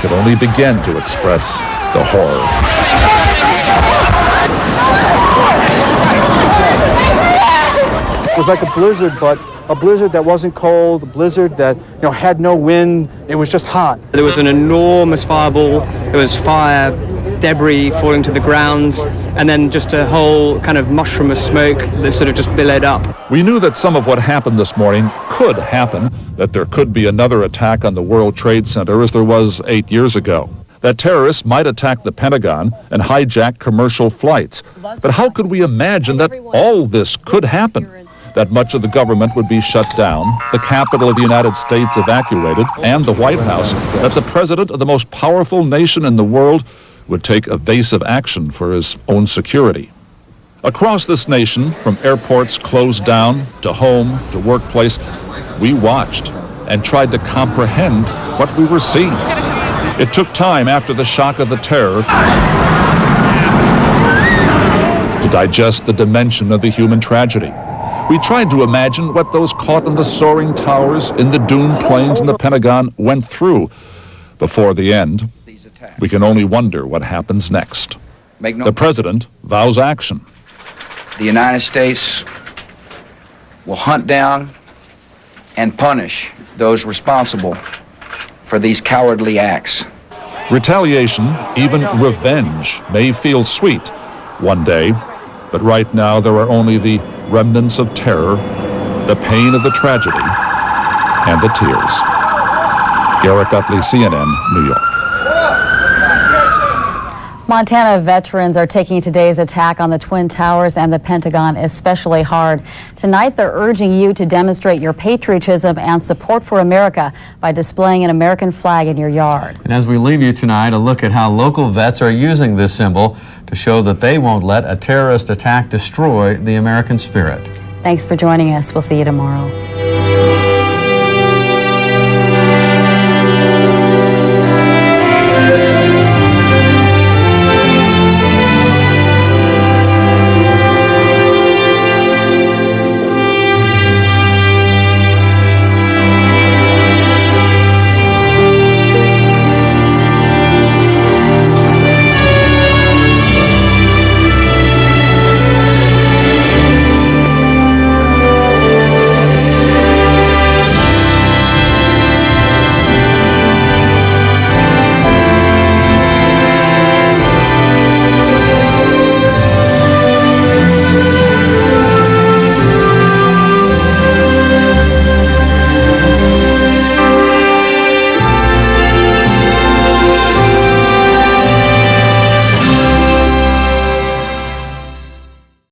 could only begin to express the horror. It was like a blizzard, but a blizzard that wasn't cold, a blizzard that had no wind. It was just hot. There was an enormous fireball. There was fire, debris falling to the ground, and then just a whole kind of mushroom of smoke that sort of just billowed up. We knew that some of what happened this morning could happen, that there could be another attack on the World Trade Center as there was 8 years ago, that terrorists might attack the Pentagon and hijack commercial flights. But how could we imagine that all this could happen? That much of the government would be shut down, the capital of the United States evacuated, and the White House, that the president of the most powerful nation in the world would take evasive action for his own security. Across this nation, from airports closed down to home to workplace, we watched and tried to comprehend what we were seeing. It took time after the shock of the terror to digest the dimension of the human tragedy. We tried to imagine what those caught in the soaring towers, in the doomed planes in the Pentagon went through before the end. We can only wonder what happens next. The president vows action. The United States will hunt down and punish those responsible for these cowardly acts. Retaliation, even revenge, may feel sweet one day, but right now there are only the remnants of terror, the pain of the tragedy, and the tears. Garrett Utley, CNN, New York. Montana veterans are taking today's attack on the Twin Towers and the Pentagon especially hard. Tonight, they're urging you to demonstrate your patriotism and support for America by displaying an American flag in your yard. And as we leave you tonight, a look at how local vets are using this symbol to show that they won't let a terrorist attack destroy the American spirit. Thanks for joining us. We'll see you tomorrow.